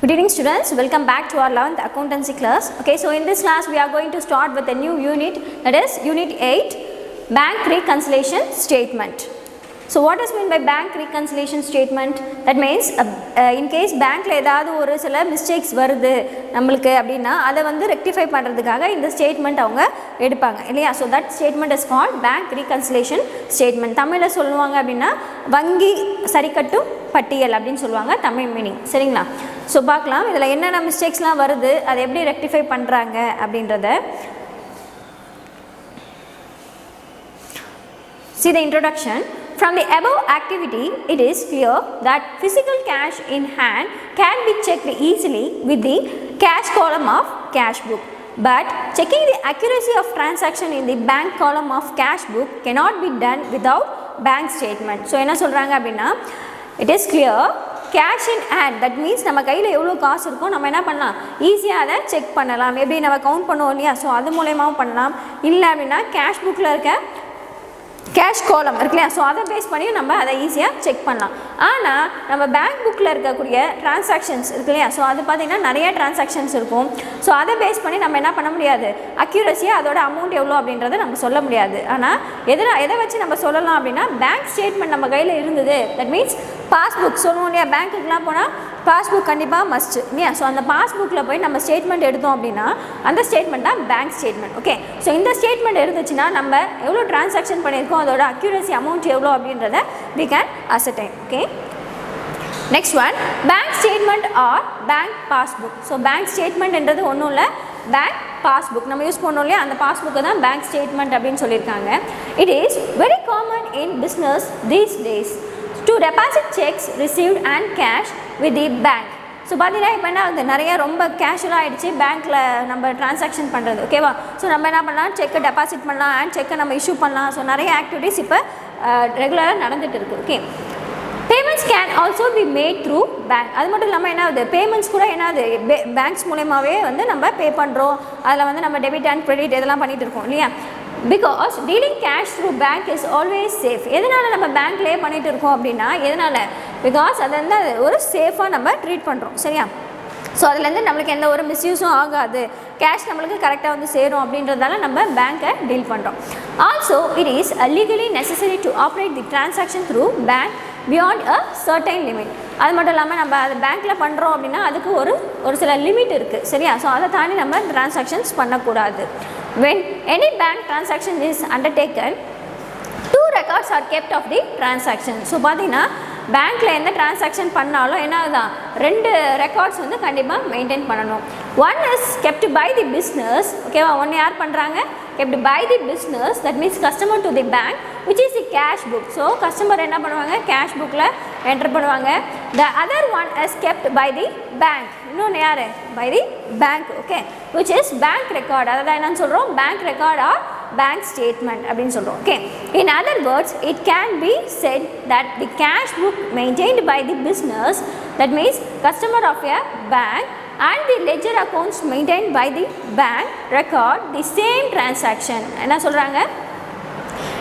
Good evening students, welcome back to our 11th accountancy class. Okay, so in this class we are going to start with a new unit, that is unit 8, bank reconciliation statement. So what is meant by bank reconciliation statement? That means in case bankல ஏதாவது ஒரு சில mistakes வருது நமக்கு அப்படினா அதை வந்து rectify பண்றதுக்காக இந்த statement அவங்க எடுப்பாங்க இல்லையா? So that statement is called bank reconciliation statement. தமிழ்ல சொல்லுவாங்க அப்படினா வங்கி சரிக்கட்டும் பட்டியல் அப்படினு சொல்லுவாங்க தமிழ் மீனிங். சரிங்களா? So பார்க்கலாம் இதல என்னென்ன மிஸ்டேக்ஸ்லாம் வருது அதை எப்படி ரெக்டிஃபை பண்றாங்க அப்படின்றத. See the introduction. From the above activity, it is clear that physical cash in hand can be checked easily with the cash column of cash book. But checking the accuracy of transaction in the bank column of cash book cannot be done without bank statement. So என்ன சொல்றாங்க அப்படினா it is clear cash in hand, that means நம்ம கையில் எவ்வளோ காசு இருக்கோ நம்ம என்ன பண்ணலாம் ஈஸியாக அதை செக் பண்ணலாம். எப்படி நம்ம கவுண்ட் பண்ணுவோம் இல்லையா? ஸோ அது மூலயமாவும் பண்ணலாம். இல்லை அப்படின்னா கேஷ் புக்கில் இருக்க கேஷ் காலம் இருக்கு இல்லையா? ஸோ அதை பேஸ் பண்ணி நம்ம அதை ஈஸியாக செக் பண்ணலாம். ஆனால் நம்ம பேங்க் புக்கில் இருக்கக்கூடிய டிரான்சாக்ஷன்ஸ் இருக்கு இல்லையா? ஸோ அது பார்த்திங்கன்னா நிறைய டிரான்சாக்ஷன்ஸ் இருக்கும். ஸோ அதை பேஸ் பண்ணி நம்ம என்ன பண்ண முடியாது, அக்யூரஸியாக அதோட அமௌண்ட் எவ்வளோ அப்படின்றத நம்ம சொல்ல முடியாது. ஆனால் எதை வச்சு நம்ம சொல்லலாம் அப்படின்னா பேங்க் ஸ்டேட்மெண்ட் நம்ம கையில் இருந்தது, தட் மீன்ஸ் பாஸ்புக் சொல்லுவோம் இல்லையா? பேங்க்குக்கெலாம் போனால் பாஸ்புக் கண்டிப்பாக மஸ்ட்டு இல்லையா? ஸோ அந்த பாஸ்புக்கில் போய் நம்ம ஸ்டேட்மெண்ட் எடுத்தோம் அப்படின்னா அந்த ஸ்டேட்மெண்ட் தான் பேங்க் ஸ்டேட்மெண்ட். ஓகே, ஸோ இந்த ஸ்டேட்மெண்ட் இருந்துச்சுன்னா நம்ம எவ்வளோ டிரான்சாக்ஷன் பண்ணியிருக்கோம், அதோட அக்யூரசி அமௌண்ட் எவ்வளோ அப்படின்றத we can ascertain. Okay, next one, bank statement or bank passbook. So bank statement என்றது ஒன்றும் இல்லை, bank passbook நம்ம யூஸ் பண்ணோம் இல்லையா? அந்த பாஸ்புக்கு தான் bank statement அப்படின்னு சொல்லியிருக்காங்க. It is very common in business these days to deposit checks received and cash with the bank. So பார்த்தீங்கன்னா இப்போ என்ன ஆகுது, நிறைய ரொம்ப கேஷுவலாக ஆகிடுச்சு பேங்க்கில் நம்ம ட்ரான்சாக்ஷன் பண்ணுறது. ஓகேவா? ஸோ நம்ம என்ன பண்ணலாம், செக்கை டெபாசிட் பண்ணலாம் அண்ட் செக்கை நம்ம இஷ்யூ பண்ணலாம். ஸோ நிறைய ஆக்டிவிட்டீஸ் இப்போ ரெகுலராக நடந்துகிட்டு இருக்குது. Okay, payments can also be made through bank. அது மட்டும் இல்லாமல் என்ன ஆகுது, பேமெண்ட்ஸ் கூட என்ன ஆகுது பேங்க்ஸ் மூலயமாவே வந்து நம்ம பே பண்ணுறோம். அதில் வந்து நம்ம டெபிட் அண்ட் கிரெடிட் இதெல்லாம் பண்ணிகிட்டு இருக்கோம் இல்லையா? Because dealing cash through bank is always safe. எதனால் நம்ம பேங்க்லேயே பண்ணிகிட்டு இருக்கோம் அப்படின்னா எதனால், பிகாஸ் அதை வந்து ஒரு சேஃபாக நம்ம ட்ரீட் பண்ணுறோம். சரியா? ஸோ அதுலேருந்து நம்மளுக்கு எந்த ஒரு மிஸ்யூஸும் ஆகாது, கேஷ் நம்மளுக்கு கரெக்டாக வந்து சேரும் அப்படின்றதால நம்ம பேங்க்கை டீல் பண்ணுறோம். Also it is legally necessary to operate the transaction through bank beyond a certain limit. அது மட்டும் இல்லாமல் நம்ம அது பேங்க்கில் பண்ணுறோம் அப்படின்னா அதுக்கு ஒரு சில லிமிட் இருக்குது. சரியா? ஸோ அதை தாண்டி நம்ம டிரான்சாக்ஷன்ஸ் பண்ணக்கூடாது. When any bank transaction is undertaken, 2 records are kept of the transaction. So பார்த்தீங்கன்னா பேங்க்கில் எந்த டிரான்சாக்ஷன் பண்ணாலும் என்ன ஆகுதான், 2 ரெக்கார்ட்ஸ் வந்து கண்டிப்பாக மெயின்டைன் பண்ணணும். One is kept by the business. ஓகேவா? ஒன்று யார் பண்ணுறாங்க, kept by the business, that means customer to the bank, which is the cash book. So customer என்ன பண்ணுவாங்க, கேஷ் புக்கில் என்டர் பண்ணுவாங்க. The other one is kept by the bank. இன்னொன்று யார், by the bank. Okay, which is bank record. அதாவது என்னன்னு சொல்கிறோம், bank record or bank statement அப்படின்னு சொல்கிறோம். Okay, in other words it can be said that the cash book maintained by the business, that means customer of a bank, and the ledger accounts maintained by the bank record the same transaction. என்ன சொல்கிறாங்க,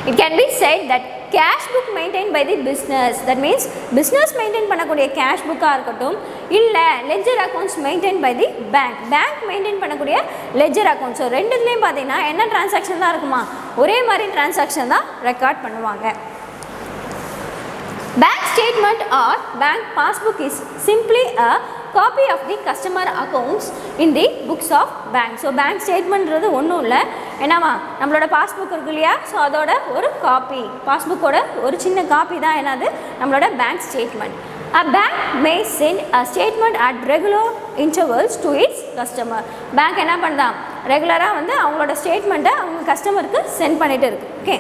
it can be said that cash book maintained by the business, that means business maintain பண்ணக்கூடிய cash book-ஆ இருக்கட்டும், இல்லை ledger accounts maintained by the bank, bank maintain பண்ணக்கூடிய ledger accounts. So ரெண்டுத்துலேயும் பார்த்தீங்கன்னா என்ன transaction தான் இருக்குமா, ஒரே மாதிரி டிரான்சாக்ஷன் தான் ரெக்கார்ட் பண்ணுவாங்க. Bank statement or bank passbook is simply a copy of the customer accounts in the books of bank. So bank ஸ்டேட்மெண்ட்றது ஒன்றும் இல்லை, என்னவா நம்மளோட பாஸ்புக் இருக்கு இல்லையா? ஸோ அதோட ஒரு காப்பி, பாஸ்புக்கோட ஒரு சின்ன காப்பி தான் என்னது நம்மளோட bank statement. A bank may send a statement at regular intervals to its customer. Bank என்ன பண்ணுதான், ரெகுலராக வந்து அவங்களோட ஸ்டேட்மெண்ட்டை அவங்க கஸ்டமருக்கு சென்ட் பண்ணிட்டு இருக்கு. Okay,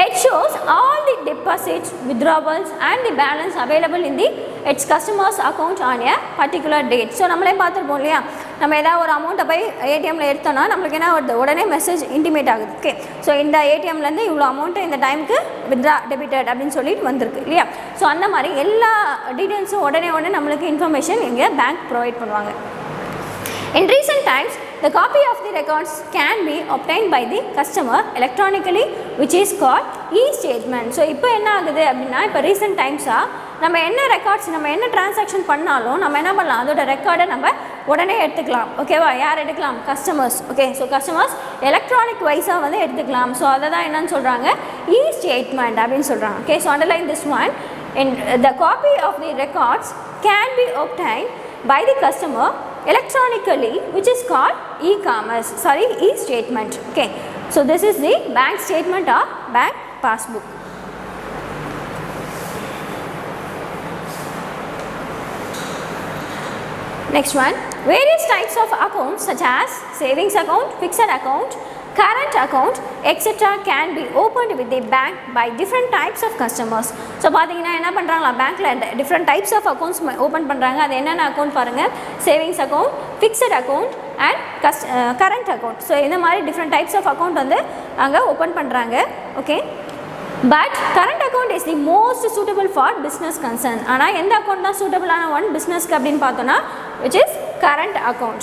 it shows all the deposits, withdrawals and the balance available in the its customers account on a particular date. So நம்மளே பார்த்துருப்போம் இல்லையா, நம்ம ஏதாவது ஒரு அமௌண்ட்டை போய் ஏடிஎம்மில் எடுத்தோன்னா நம்மளுக்கு என்ன வருது, உடனே மெசேஜ் இன்டிமேட் ஆகுது. ஓகே, ஸோ இந்த ஏடிஎம்லேருந்து இவ்வளோ அமௌண்ட்டு இந்த டைமுக்கு வித்ரா டெபிட்டட் அப்படின்னு சொல்லிட்டு வந்திருக்கு இல்லையா? ஸோ அந்த மாதிரி எல்லா டீட்டெயில்ஸும் உடனே நம்மளுக்கு இன்ஃபர்மேஷன் இங்கே பேங்க் ப்ரொவைட் பண்ணுவாங்க. In recent times, the copy of the records can be obtained by the customer electronically, which is called e-statement. So இப்போ என்ன ஆகுது அப்படின்னா, இப்போ ரீசெண்ட் டைம்ஸாக நம்ம என்ன ரெக்கார்ட்ஸ் நம்ம என்ன டிரான்சாக்ஷன் பண்ணாலும் நம்ம என்ன பண்ணலாம், அதோட ரெக்கார்டை நம்ம உடனே எடுத்துக்கலாம். ஓகேவா, யார் எடுக்கலாம், customers. Okay, so customers electronic வைஸாக வந்து எடுத்துக்கலாம். ஸோ அதை தான் என்னன்னு சொல்கிறாங்க, இ ஸ்டேட்மெண்ட் அப்படின்னு சொல்கிறாங்க. Okay, so underline this one. And the copy of the records can be obtained by the customer electronically, which is called e-commerce, e-statement. Okay, so this is the bank statement or bank passbook. Next one, various types of accounts such as savings account, fixed account, current account, etc. can be opened with the bank by different types of customers. So பாத்தீங்கன்னா என்ன பண்றாங்களா, பேங்க்ல different types of accounts open பண்றாங்க. அது என்னென்ன account பாருங்க, savings account, fixed account and current account. So இந்த மாதிரி different types of account வந்து அங்கே ஓப்பன் பண்றாங்க. Okay, but current account is the most suitable for business concern. ஆனால் எந்த அக்கௌண்ட் தான் சூட்டபிளான ஒன் பிஸ்னஸ்க்கு அப்படின்னு பார்த்தோன்னா, which is current account.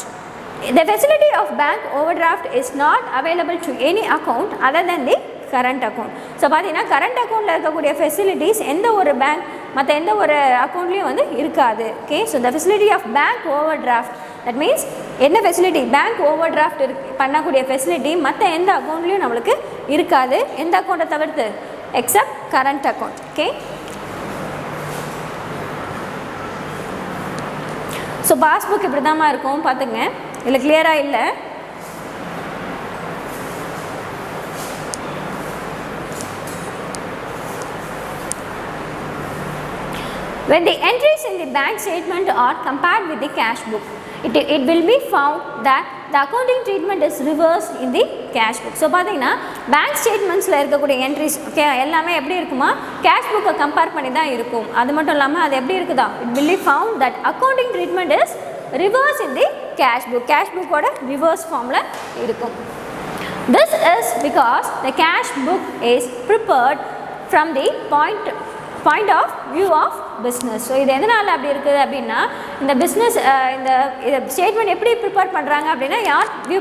The facility of bank overdraft is not available to any account other than the current account. So பார்த்தீங்கன்னா current அக்கௌண்ட்டில் இருக்கக்கூடிய facilities எந்த ஒரு பேங்க் மற்ற எந்த ஒரு அக்கௌண்ட்லேயும் வந்து இருக்காது. Okay, so the facility of bank overdraft, that means என்ன ஃபெசிலிட்டி, பேங்க் ஓவர் டிராஃப்ட் பண்ணக்கூடிய ஃபெசிலிட்டி மற்ற எந்த அக்கௌண்ட்லேயும் நம்மளுக்கு இருக்காது. எந்த அக்கௌண்ட்டை தவிர்த்து, except current account. Okay, so passbook இப்படி தான்மா இருக்கும் பார்த்துங்க, இல்லை கிளியராக இல்லை. When the entries in the bank statement are compared with the cash book, it will be found that the accounting treatment is reversed in the cash book. So பார்த்தீங்கன்னா bank ஸ்டேட்மெண்ட்ஸில் இருக்கக்கூடிய entries okay எல்லாமே எப்படி இருக்குமா, cash புக்கை compare பண்ணி தான் இருக்கும். அது மட்டும் இல்லாமல் அது எப்படி இருக்குதா, it will be found that accounting treatment is reversed in the cash book. Cash புக்கோட ரிவர்ஸ் ஃபார்மில் இருக்கும். This is because the cash book is prepared from the point of view of business. So இது எதனால் அப்படி இருக்குது அப்படின்னா, இந்த business இந்த ஸ்டேட்மெண்ட் எப்படி ப்ரிப்பேர் பண்ணுறாங்க அப்படின்னா, யார் வியூ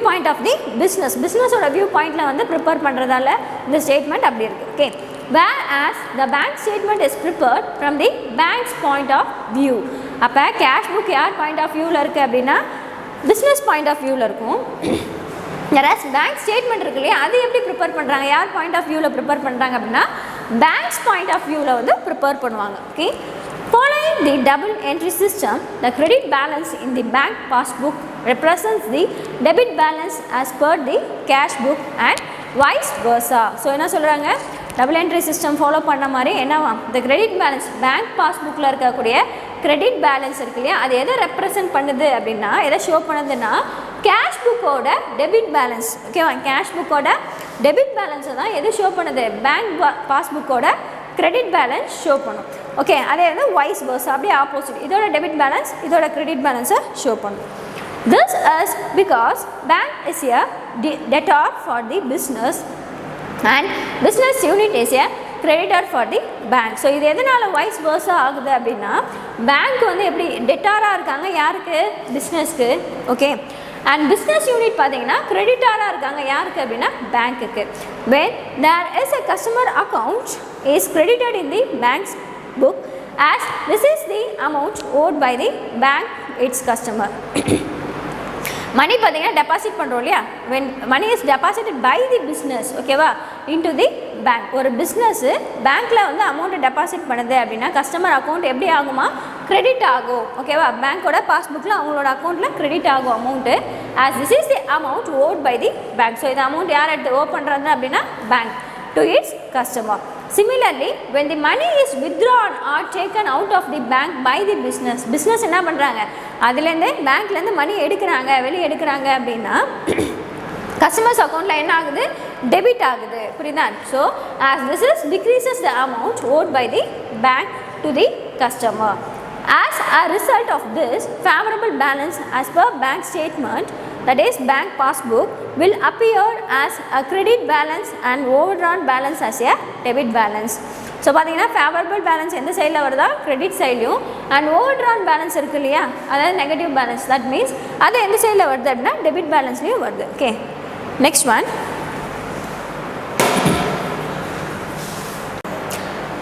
பாயிண்ட் ஆஃப் தி பிஸ்னஸோட வியூ பாயிண்டில் வந்து ப்ரிப்பேர் பண்ணுறதால இந்த ஸ்டேட்மெண்ட் அப்படி இருக்குது. Okay, whereas the bank statement is prepared from the bank's point of view. அப்போ கேஷ் புக் யார் பாயிண்ட் ஆஃப் வியூவில் இருக்குது அப்படின்னா, பிஸ்னஸ் பாயிண்ட் ஆஃப் வியூவில் இருக்கும். whereas பேங்க் ஸ்டேட்மெண்ட் இருக்கு இல்லையா, அது எப்படி ப்ரிப்பேர் பண்ணுறாங்க, யார் பாயிண்ட் ஆஃப் வியூவில் ப்ரிப்பேர் பண்ணுறாங்க அப்படின்னா, பேங்க்ஸ் பாயிண்ட் ஆஃப் வியூவில் வந்து ப்ரிப்பேர் பண்ணுவாங்க. Okay, following the double entry system, the credit balance in the bank passbook represents the debit balance as per the cash book and vice versa. So என்ன சொல்கிறாங்க, double entry system follow பண்ண மாதிரி என்னவா, இந்த credit balance bank பாஸ்புக்கில் இருக்கக்கூடிய credit balance இருக்கு இல்லையா, அது எதை ரெப்ரசன்ட் பண்ணுது அப்படின்னா, எதை ஷோ பண்ணுதுன்னா, கேஷ் புக்கோட டெபிட் பேலன்ஸ். ஓகேவா, கேஷ் புக்கோட டெபிட் பேலன்ஸை தான் எது ஷோ பண்ணுது, பேங்க் பாஸ்புக்கோட கிரெடிட் பேலன்ஸ் ஷோ பண்ணும். ஓகே, அதே வந்து வைஸ் வர்சா, அப்படியே ஆப்போசிட், இதோட டெபிட் பேலன்ஸ் இதோட கிரெடிட் பேலன்ஸை ஷோ பண்ணும். This is because bank is a debtor for the business and business unit is a creditor for the bank. So இது எதனால் வைஸ் வர்சா ஆகுது அப்படின்னா, பேங்க் வந்து எப்படி டெட்டாராக இருக்காங்க யாருக்கு, பிஸ்னஸ்க்கு. ஓகே, அண்ட் பிஸ்னஸ் யூனிட் பார்த்தீங்கன்னா கிரெடிட்டாராக இருக்காங்க யாருக்கு அப்படின்னா, பேங்க்குக்கு. when there is a customer account is credited in the bank's book as this is the amount owed by the bank its customer. மணி பார்த்தீங்கன்னா டெபாசிட் பண்ணுறோம் இல்லையா, when money is deposited by the business ஓகேவா into the bank. ஒரு business பேங்க்கில் வந்து அமௌண்ட்டை deposit பண்ணுது அப்படின்னா கஸ்டமர் அக்கௌண்ட் எப்படி ஆகுமா, கிரெடிட் ஆகும். ஓகேவா, பேங்க்கோட பாஸ்புக்கில் அவங்களோட அக்கௌண்ட்டில் கிரெடிட் ஆகும் amount. As this is the amount owed by the bank. So இந்த அமௌண்ட் யார் எடுத்து ஓட் பண்ணுறது அப்படின்னா, bank to its customer. Similarly, when the money is withdrawn or taken out of the bank by the business என்ன பண்ணுறாங்க, அதுலேருந்து பேங்க்லேருந்து மணி எடுக்கிறாங்க, வெளியே எடுக்கிறாங்க அப்படின்னா கஸ்டமர்ஸ் அக்கௌண்ட்டில் என்ன ஆகுது, டெபிட் ஆகுது. புரியுதா? So as this is decreases the amount owed by the bank to the customer. As a result of this, favorable balance as per bank statement, that is bank passbook, will appear as a credit balance and overdrawn balance as a debit balance. So பார்த்தீங்கன்னா favourable balance எந்த சைடில் வருதா, credit சைட்லையும், and ஓவர்ட்ரான் balance இருக்குது இல்லையா, அதாவது negative balance, that means அது எந்த சைடில் வருது அப்படின்னா டெபிட் பேலன்ஸ்லேயும் வருது. Okay, next one.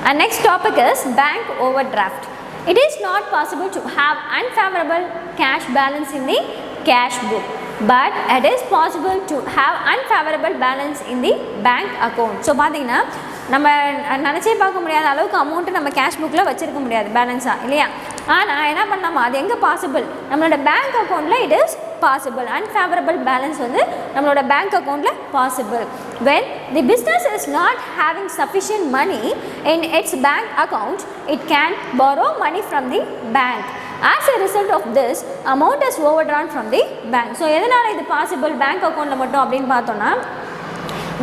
And next topic is bank overdraft. It is not possible to have unfavorable cash balance in the cash book, but it is possible to have unfavorable balance in the bank account. So பார்த்தீங்கன்னா நம்ம நினச்சே பார்க்க முடியாத அளவுக்கு amount நம்ம cash புக்கில் வச்சுருக்க முடியாது பேலன்ஸாக, இல்லையா? ஆனால் என்ன பண்ணலாமா, அது எங்கே பாசிபிள், நம்மளோட பேங்க் அக்கௌண்ட்டில் it is possible. Unfavourable balance வந்து நம்மளோட பேங்க் அக்கௌண்ட்டில் possible. when the business is not having sufficient money in its bank account, it can borrow money from the bank. As a result of this, amount is overdrawn from the bank. So எதனால் இது possible bank அக்கௌண்ட்டில் மட்டும் அப்படின்னு பார்த்தோன்னா,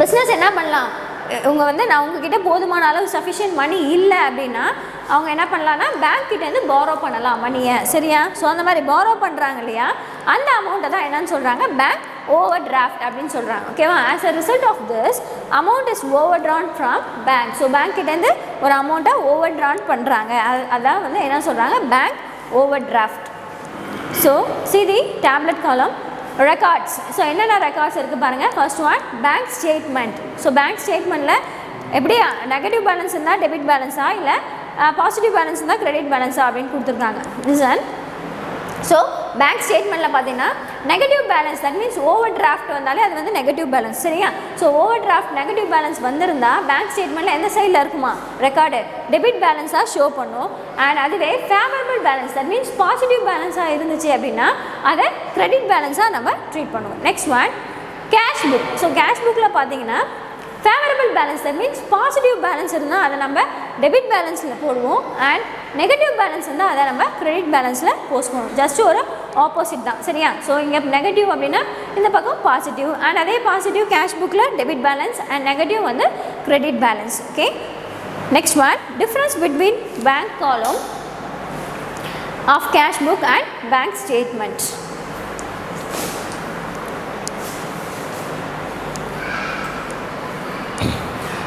business என்ன பண்ணலாம், இவங்க வந்து நான் உங்ககிட்ட போதுமான அளவு சஃபிஷியன்ட் மணி இல்லை அப்படின்னா அவங்க என்ன பண்ணலான்னா பேங்க்கிட்டேருந்து பாரோ பண்ணலாம் மணியை, சரியா? ஸோ அந்த மாதிரி பாரோ பண்ணுறாங்க இல்லையா, அந்த அமௌண்ட்டை தான் என்னன்னு சொல்கிறாங்க, பேங்க் ஓவர் டிராஃப்ட் அப்படின்னு சொல்கிறாங்க, ஓகேவா? As a result of this amount is overdrawn from bank. So பேங்க்கிட்டேருந்து ஒரு அமௌண்ட்டை ஓவர் ட்ரான் பண்ணுறாங்க, அதான் வந்து என்ன சொல்கிறாங்க, bank overdraft. So see the tablet column records. So என்னென்ன ரெக்கார்ட்ஸ் இருக்குது பாருங்கள். First one bank statement. So bank ஸ்டேட்மெண்ட்டில் எப்படி நெகட்டிவ் பேலன்ஸ் இருந்தால் டெபிட் பேலன்ஸா, இல்லை பாசிட்டிவ் பேலன்ஸ் இருந்தால் கிரெடிட் பேலன்ஸா அப்படின்னு கொடுத்துருக்காங்க. ரிசன் ஸோ பேங்க் ஸ்டேட்மெண்ட்டில் பார்த்தீங்கன்னா negative balance, that means over draft வந்தாலே அது வந்து நெகட்டிவ் பேலன்ஸ், சரியா? So overdraft negative balance வந்திருந்தால் பேங்க் ஸ்டேட்மெண்ட்டில் எந்த சைடில் இருக்குமா, ரெக்கார்டு டெபிட் பேலன்ஸாக ஷோ பண்ணும். அண்ட் அதுவே favourable balance, that means positive பேலன்ஸாக இருந்துச்சு அப்படின்னா அதை கிரெடிட் பேலன்ஸாக நம்ம ட்ரீட் பண்ணுவோம். Next one cash book. So cash புக்கில் பார்த்தீங்கன்னா favourable balance, that means positive balance இருந்தால் அதை நம்ம டெபிட் பேலன்ஸில் போடுவோம். அண்ட் நெகட்டிவ் பேலன்ஸ் இருந்தால் அதை நம்ம கிரெடிட் பேலன்ஸில் போஸ்ட் பண்ணுவோம். ஜஸ்ட் ஒரு ஆப்போசிட் தான், சரியா? ஸோ இங்கே நெகட்டிவ் அப்படின்னா இந்த பக்கம் பாசிட்டிவ், அண்ட் அதே பாசிட்டிவ் கேஷ் புக்கில் டெபிட் பேலன்ஸ் அண்ட் நெகட்டிவ் வந்து credit balance. Okay, next one difference between bank column of cash book and bank statement.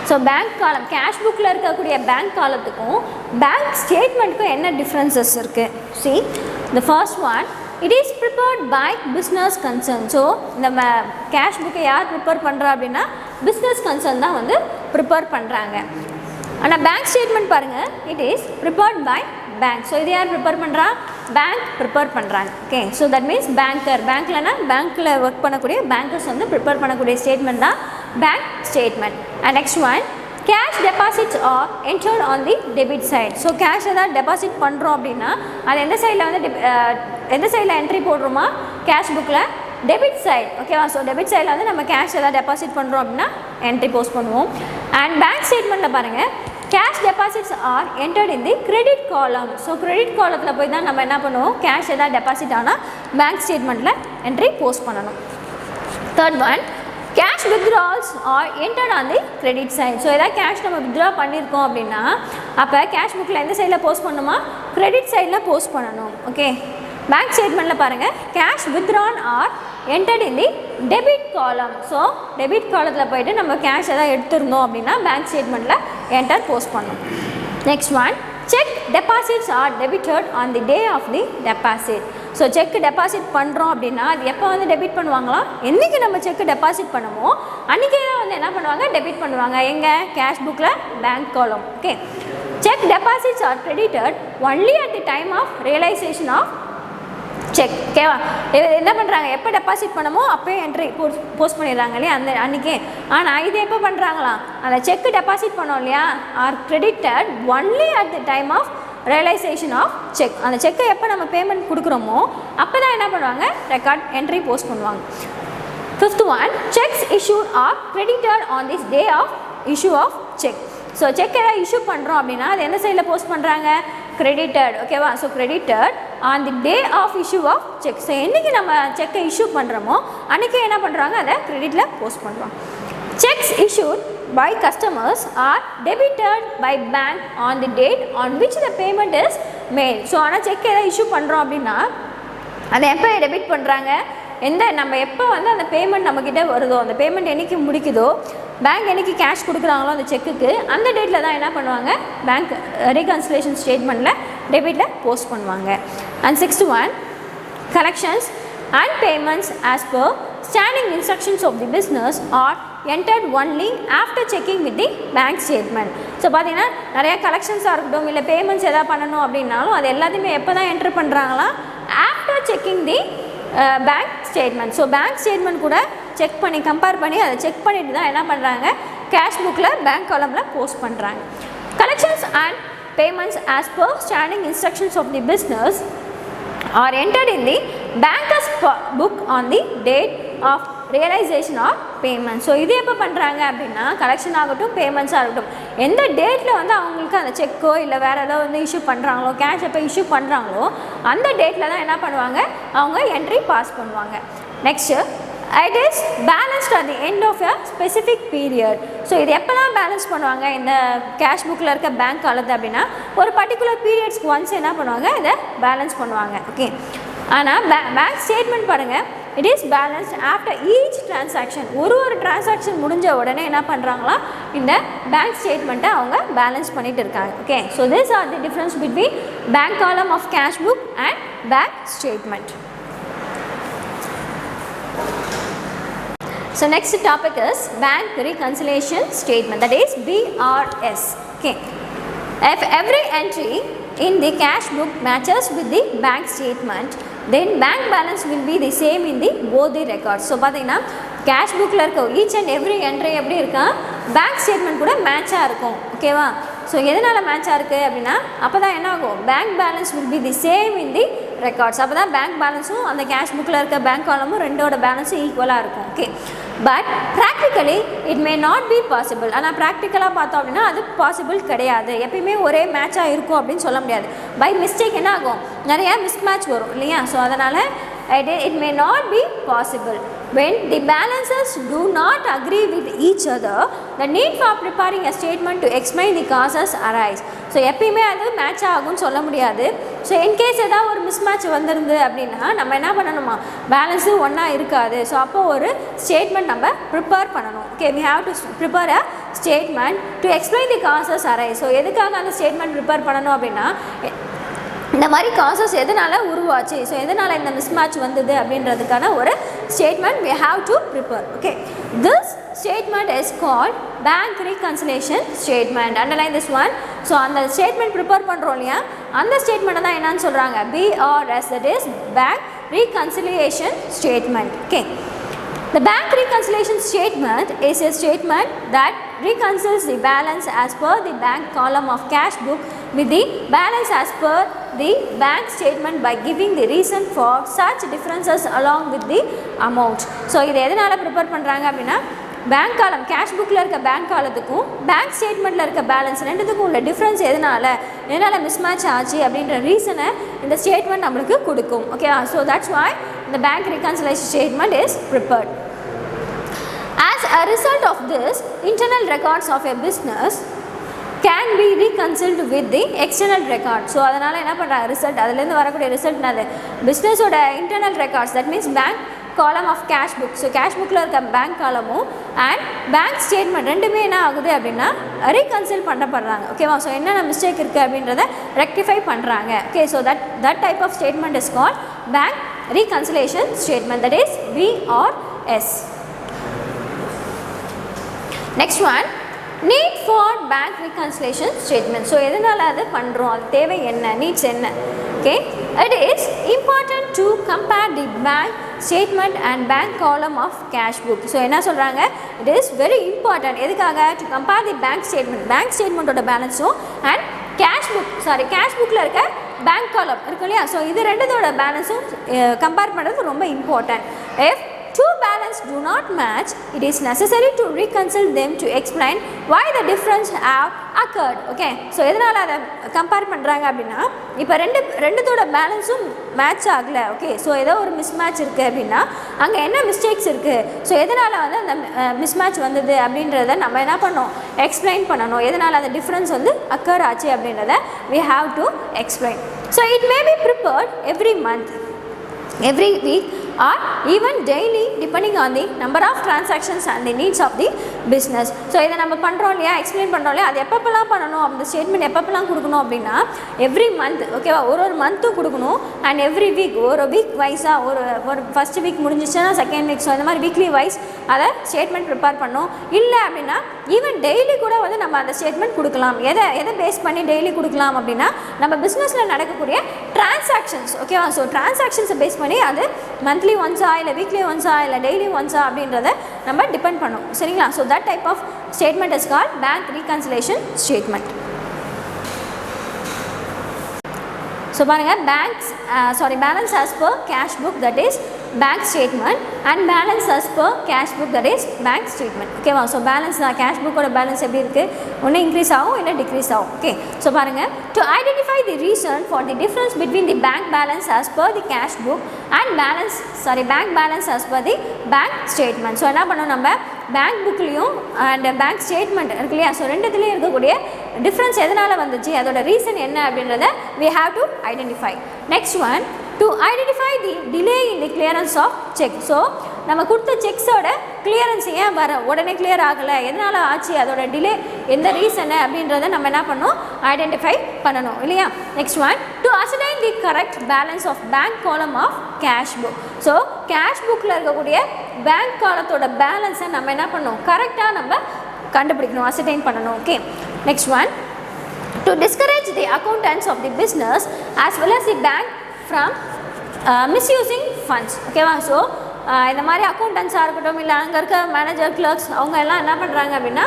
So bank column, cash புக்கில் இருக்கக்கூடிய பேங்க் காலத்துக்கும் பேங்க் ஸ்டேட்மெண்ட்டுக்கும் என்ன டிஃப்ரென்சஸ் இருக்குது? See the first one, it is prepared by business concern. So நம்ம cash புக்கை யார் prepare பண்ணுறா அப்படின்னா பிஸ்னஸ் கன்சர்ன் தான் வந்து ப்ரிப்பேர் பண்ணுறாங்க. ஆனால் பேங்க் ஸ்டேட்மெண்ட் பாருங்கள், it is prepared by bank. So இது யார் ப்ரிப்பேர் பண்ணுறா, பேங்க் ப்ரிப்பேர் பண்ணுறாங்க. Okay, so that means banker, பேங்க்லனா பேங்க்கில் ஒர்க் பண்ணக்கூடிய பேங்கர்ஸ் வந்து ப்ரிப்பேர் பண்ணக்கூடிய ஸ்டேட்மெண்ட் தான் bank statement. And next one cash deposits are entered on the debit side. So cash ஏதாவது டெபாசிட் பண்ணுறோம் அப்படின்னா அது எந்த சைடில் வந்து எந்த சைடில் என்ட்ரி போடுறோமா, கேஷ் புக்கில் டெபிட் சைட், ஓகேவா? ஸோ டெபிட் சைடில் வந்து நம்ம கேஷ் ஏதாவது டெபாசிட் பண்ணுறோம் அப்படின்னா என்ட்ரி போஸ்ட் பண்ணுவோம். அண்ட் பேங்க் ஸ்டேட்மெண்ட்டில் பாருங்கள் cash deposits are entered in the credit column. So credit காலத்தில் போய் தான் நம்ம என்ன பண்ணுவோம், கேஷ் ஏதாவது டெபாசிட் ஆனால் பேங்க் ஸ்டேட்மெண்ட்டில் என்ட்ரி போஸ்ட் பண்ணணும். Third one cash withdrawals are entered on the credit side. So ஏதாவது கேஷ் நம்ம வித்ட்ரா பண்ணியிருக்கோம் அப்படின்னா அப்போ கேஷ் புக்கில் எந்த சைடில் போஸ்ட் பண்ணணுமா, கிரெடிட் சைடில் போஸ்ட் பண்ணணும். ஓகே, பேங்க் ஸ்டேட்மெண்ட்டில் பாருங்கள் cash withdrawn are entered in the debit column. So debit காலத்தில் போய்ட்டு நம்ம கேஷ் எதாவது எடுத்துருந்தோம் அப்படின்னா பேங்க் ஸ்டேட்மெண்ட்டில் என்டர் போஸ்ட் பண்ணணும். Next one cheque deposits are debited on the day of the deposit. So cheque deposit பண்ணுறோம் அப்படின்னா அது எப்போ வந்து டெபிட் பண்ணுவாங்களாம், என்றைக்கு நம்ம செக்கு டெபாசிட் பண்ணுமோ அன்றைக்கே தான் வந்து என்ன பண்ணுவாங்க, டெபிட் பண்ணுவாங்க. எங்கே, கேஷ் புக்கில் bank column. Okay, cheque deposits are credited only at the time of realisation of cheque. ஓகேவா? என்ன பண்ணுறாங்க, எப்போ டெபாசிட் பண்ணமோ அப்போயே என்ட்ரி போஸ்ட் பண்ணிடுறாங்க இல்லையா அந்த அன்றைக்கே. ஆனால் இது எப்போ பண்ணுறாங்களாம், அந்த செக்கு டெபாசிட் பண்ணோம் இல்லையா, are credited only at the time of realisation of cheque. அந்த செக்கை எப்போ நம்ம பேமெண்ட் கொடுக்குறோமோ அப்போ தான் என்ன பண்ணுவாங்க, ரெக்கார்ட் என்ட்ரி போஸ்ட் பண்ணுவாங்க. Fifth one cheques issued are credited on this day of issue of cheque. So cheque ஏதாவது இஷ்யூ பண்ணுறோம் அப்படின்னா அது எந்த சைடில் போஸ்ட் பண்ணுறாங்க, கிரெடிட்டட். ஓகேவா? So credited on the day of issue of cheque. So என்றைக்கு நம்ம செக்கை இஷ்யூ பண்ணுறோமோ அன்றைக்கே என்ன பண்ணுறாங்க, அதை கிரெடிட்டில் போஸ்ட் பண்ணுவாங்க. Cheques issued by customers are debited by bank on the date on which the payment is made. So ஆனால் செக் ஏதாவது இஷ்யூ பண்ணுறோம் அப்படின்னா அதை எப்போ டெபிட் பண்ணுறாங்க, எந்த நம்ம எப்போ வந்து அந்த பேமெண்ட் நம்மக்கிட்ட வருதோ, அந்த பேமெண்ட் என்றைக்கு முடிக்குதோ, பேங்க் என்றைக்கு கேஷ் கொடுக்குறாங்களோ அந்த செக்குக்கு அந்த டேட்டில் தான் என்ன பண்ணுவாங்க, பேங்க் ரீகன்சிலேஷன் ஸ்டேட்மெண்ட்டில் டெபிட்டில் போஸ்ட் பண்ணுவாங்க. And sixth one collections and payments as per standing instructions of the business are entered only after checking with the bank statement. So பார்த்தீங்கன்னா நிறைய கலெக்ஷன்ஸாக இருக்கட்டும் இல்லை பேமெண்ட்ஸ் எதாவது பண்ணணும் அப்படின்னாலும் அது எல்லாத்தையுமே எப்போ தான் என்ட்ரு பண்ணுறாங்களா, ஆஃப்டர் செக்கிங் தி bank statement. So bank statement கூட செக் பண்ணி கம்பேர் பண்ணி அதை செக் பண்ணிட்டு தான் என்ன பண்ணுறாங்க, கேஷ் புக்கில் பேங்க் காலமில் போஸ்ட் பண்ணுறாங்க. Collections and payments as per standing instructions of the business are entered in the banker's book on the date of realization of payment. So இது எப்போ பண்ணுறாங்க அப்படின்னா, கலெக்ஷன் ஆகட்டும் பேமெண்ட்ஸாக இருக்கட்டும், எந்த டேட்டில் வந்து அவங்களுக்கு அந்த செக்கோ இல்லை வேறு ஏதாவது வந்து இஷ்யூ பண்ணுறாங்களோ, கேஷ் எப்போ இஷ்யூ பண்ணுறாங்களோ அந்த டேட்டில் தான் என்ன பண்ணுவாங்க, அவங்க என்ட்ரி பாஸ் பண்ணுவாங்க. Next, it is balanced at the end of a specific period. So இது எப்போலாம் பேலன்ஸ் பண்ணுவாங்க இந்த கேஷ் புக்கில் இருக்க பேங்க் காலத்தை அப்படின்னா, ஒரு பர்டிகுலர் பீரியட்ஸ்க்கு ஒன்ஸ் என்ன பண்ணுவாங்க, இதை பேலன்ஸ் பண்ணுவாங்க. ஓகே, ஆனால் பேங்க் ஸ்டேட்மெண்ட் பாருங்கள், it is balanced after each transaction. ஒரு டிரான்சாக்ஷன் முடிஞ்ச உடனே என்ன பண்ணுறாங்களா, இந்த பேங்க் ஸ்டேட்மெண்ட்டை அவங்க பேலன்ஸ் பண்ணிட்டு இருக்காங்க. Okay, so this are the difference between bank column of cash book and bank statement. So next topic is bank reconciliation statement, that is BRS. Okay, if every entry in the cash book matches with the bank statement, then bank balance will be the same in the both the records. So பார்த்தீங்கன்னா cash புக்கில் இருக்க each and every entry எப்படி இருக்கா, bank statement கூட மேட்சாக இருக்கும். ஓகேவா, so எதனால் மேட்சாக இருக்குது அப்படின்னா, அப்போ தான் என்ன ஆகும், bank balance will be the same in the records. அப்போ தான் பேங்க் பேலன்ஸும் அந்த கேஷ் புக்கில் இருக்க பேங்க் காலமும் ரெண்டோட பேலன்ஸும் ஈக்குவலாக இருக்கும். Okay, but practically it may not be possible. ஆனால் ப்ராக்டிக்கலாக பார்த்தோம் அப்படின்னா அது பாசிபிள் கிடையாது. எப்பயுமே ஒரே மேட்சாக இருக்கும் அப்படின்னு சொல்ல முடியாது. பை மிஸ்டேக் என்ன ஆகும், நிறையா மிஸ்மேட்ச் வரும் இல்லையா. ஸோ அதனால் it may not be possible. When the balances do not agree with each other, the need for preparing a statement to explain the causes arise. So எப்பயுமே அது மேட்ச் ஆகும்னு சொல்ல முடியாது. ஸோ இன்கேஸ் ஏதாவது ஒரு மிஸ்மேட்ச் வந்துருந்து அப்படின்னா நம்ம என்ன பண்ணணுமா, பேலன்ஸு ஒன்றா இருக்காது. ஸோ அப்போ ஒரு ஸ்டேட்மெண்ட் நம்ம ப்ரிப்பேர் பண்ணணும். Okay, we have to prepare a statement to explain the causes arise. So எதுக்காக அந்த ஸ்டேட்மெண்ட் ப்ரிப்பேர் பண்ணணும் அப்படின்னா, இந்த மாதிரி காசஸ் எதனால் உருவாச்சு, ஸோ எதனால் இந்த மிஸ்மேட்ச் வந்தது அப்படின்றதுக்கான ஒரு statement we have to prepare. Okay, this statement is called bank reconciliation statement. Underline this one. So அந்த ஸ்டேட்மெண்ட் ப்ரிப்பேர் பண்ணுறோம் இல்லையா, அந்த ஸ்டேட்மெண்ட்டை தான் என்னன்னு சொல்கிறாங்க, BRS, that is bank reconciliation statement. Okay, the bank reconciliation statement is a statement that reconciles the balance as per the bank column of cash book with the balance as per the bank statement by giving the reason for such differences along with the amount. So இது எதனால் prepare பண்ணுறாங்க அப்படின்னா, bank column cash புக்கில் இருக்க bank காலத்துக்கும் bank ஸ்டேட்மெண்ட்டில் இருக்க balance ரெண்டுத்துக்கும் உள்ள டிஃப்ரென்ஸ் எதனால் மிஸ்மேட்ச் ஆச்சு அப்படின்ற ரீசனை இந்த ஸ்டேட்மெண்ட் நம்மளுக்கு கொடுக்கும். ஓகேவா, so that's why the bank reconciliation statement is prepared. As a result of this, internal records of a business can be reconciled with the external records. So அதனால் என்ன பண்ணுறாங்க, ரிசல்ட் அதுலேருந்து வரக்கூடிய ரிசல்ட் என்னது, பிஸ்னஸோட internal records, that means bank column of cash book. So cash புக்கில் இருக்க bank காலமும் அண்ட் பேங்க் ஸ்டேட்மெண்ட் ரெண்டுமே என்ன ஆகுது அப்படின்னா ரீகன்சில் பண்ணப்படுறாங்க. ஓகேவா, ஸோ என்னென்ன மிஸ்டேக் இருக்குது அப்படின்றத ரெக்டிஃபை பண்ணுறாங்க. Okay, so that type of statement is called bank reconciliation statement, that is BRS. Next one, need for bank reconciliation statement. So எதனால் அது பண்ணுறோம், அது தேவை என்ன, நீட்ஸ் என்ன. Okay, it is important to compare the bank statement and bank column of cash book. So என்ன சொல்கிறாங்க, it is very important. எதுக்காக, to compare the bank statement, bank ஸ்டேட்மெண்ட்டோட பேலன்ஸும் அண்ட் கேஷ் புக்கில் இருக்க பேங்க் காலம் இருக்கு இல்லையா. ஸோ இது ரெண்டுத்தோட பேலன்ஸும் கம்பேர் பண்ணுறது ரொம்ப important. if two balance do not match, it is necessary to reconcile them to explain why the difference have occurred. Okay, so எதனால் அதை கம்பேர் பண்ணுறாங்க அப்படின்னா, இப்போ ரெண்டுத்தோட பேலன்ஸும் மேட்ச் ஆகலை. ஓகே, ஸோ ஏதோ ஒரு மிஸ்மேட்ச் இருக்குது அப்படின்னா அங்கே என்ன மிஸ்டேக்ஸ் இருக்குது, ஸோ எதனால் வந்து அந்த மிஸ்மேட்ச் வந்தது அப்படின்றத நம்ம என்ன பண்ணோம், எக்ஸ்பிளைன் பண்ணணும். எதனால் அந்த டிஃப்ரென்ஸ் வந்து அக்கர் ஆச்சு அப்படின்றத we have to explain. So it may be prepared every month, every week, or even daily depending on the number of transactions and the needs of the business. So இதை நம்ம பண்ணுறோம் இல்லையா, explain பண்ணுறோம் இல்லையா, அது எப்பப்பெல்லாம் பண்ணணும், அந்த ஸ்டேட்மெண்ட் எப்பப்பெல்லாம் கொடுக்கணும் அப்படின்னா எவ்ரி மந்த், ஓகேவா, ஒரு மந்த்தும் கொடுக்கணும். அண்ட் எவ்ரி வீக், ஒரு வீக் வைஸாக ஒரு ஃபஸ்ட் வீக் முடிஞ்சிச்சுன்னா செகண்ட் வீக், ஸோ இந்த மாதிரி வீக்லி வைஸ் அதை ஸ்டேட்மெண்ட் ப்ரிப்பேர் பண்ணணும். இல்லை அப்படின்னா ஈவன் டெய்லி கூட வந்து நம்ம அந்த ஸ்டேட்மெண்ட் கொடுக்கலாம். எதை பேஸ் பண்ணி டெய்லி கொடுக்கலாம் அப்படின்னா நம்ம பிஸ்னஸில் நடக்கக்கூடிய டிரான்சாக்ஷன்ஸ், ஓகேவா. ஸோ டிரான்சாக்ஷன்ஸை பேஸ் பண்ணி அது மந்த்லி ஒன்ஸா இல்லை வீக்லி ஒன்ஸா இல்லை டெய்லி ஒன்ஸா அப்படின்றத நம்ம டிபெண்ட் பண்ணணும், சரிங்களா. So that type of statement is called bank reconciliation statement. So பாருங்கள், balance as per cash book, that is bank statement, and balance as per cash book, that is bank statement, ஓகேவா. So balance தான், cash புக்கோட balance எப்படி இருக்குது, ஒன்று increase ஆகும் இல்லை decrease ஆகும், ஓகே. ஸோ பாருங்கள், to identify the reason for the difference between the bank balance as per the cash book and bank balance as per the bank statement. So என்ன பண்ணணும், நம்ம பேங்க் புக்லேயும் அண்ட் பேங்க் ஸ்டேட்மெண்ட் இருக்கு இல்லையா, so ரெண்டுத்துலேயும் இருக்கக்கூடிய difference எதனால் வந்துச்சு, அதோட reason என்ன அப்படின்றத we have to identify. Next one, to identify the delay in the clearance of check. So நம்ம கொடுத்த செக்ஸோட கிளியரன்ஸ் ஏன் உடனே கிளியர் ஆகலை, எதனால் ஆச்சு, அதோட டிலே எந்த ரீசனு அப்படின்றத நம்ம என்ன பண்ணணும், ஐடென்டிஃபை பண்ணணும் இல்லையா. Next one, to assign the correct balance of bank column of cash book. So cash புக்கில் இருக்கக்கூடிய பேங்க் காலத்தோட பேலன்ஸை நம்ம என்ன பண்ணணும், கரெக்டாக நம்ம கண்டுபிடிக்கணும், அசைன் பண்ணணும், okay. Next one, to discourage the accountants of the business as well as the bank from misusing funds, ஓகேவா. ஸோ இந்த மாதிரி அக்கௌண்டன்ஸாக இருக்கட்டும் இல்லை அங்கே இருக்க மேனேஜர் கிளர்க்ஸ் அவங்க எல்லாம் என்ன பண்ணுறாங்க அப்படின்னா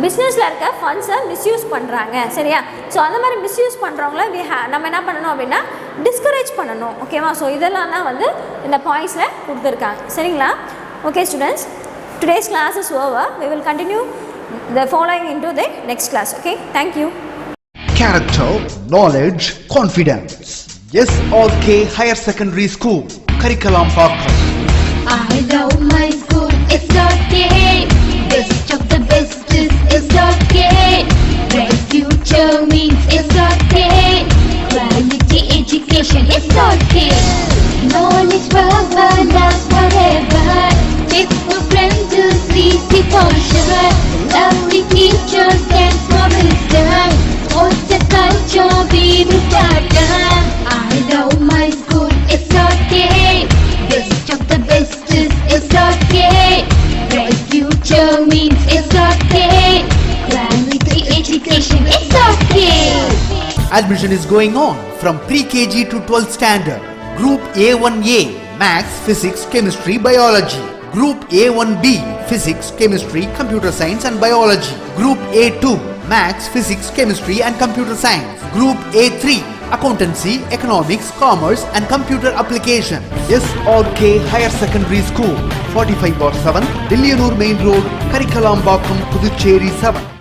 பிஸ்னஸில் இருக்க ஃபண்ட்ஸை மிஸ்யூஸ் பண்ணுறாங்க, சரியா. ஸோ அந்த மாதிரி மிஸ்யூஸ் பண்ணுறவங்கள நம்ம என்ன பண்ணணும் அப்படின்னா டிஸ்கரேஜ் பண்ணணும், ஓகேவா. ஸோ இதெல்லாம் தான் வந்து இந்த பாயிண்ட்ஸில் கொடுத்துருக்காங்க, சரிங்களா. Okay students, today's class is over. We will continue the following into the next class, okay. Thank you. Character, knowledge, confidence. SRK Higher Secondary School, Curriculum Parkram. I love my school, SRK. Best of the best is SRK. Bright future means SRK. Quality education, SRK. Knowledge forever, last forever. It's for friends to see the culture. Lovely teachers and promise them. What's the culture we will start? I love my school, SRK. Best of the best is SRK. Bright future means SRK. Quality education, SRK. Admission is going on from pre-KG to 12th standard. Group A1A, Maths, Physics, Chemistry, Biology. Group A1B, Physics, Chemistry, Computer Science and Biology. Group A2, Maths, Physics, Chemistry and Computer Science. Group A3, Accountancy, Economics, Commerce and Computer Application. SRK Higher Secondary School, 45/7, Dilliyanur Main Road, Karikalambakkam, Puducherry 7.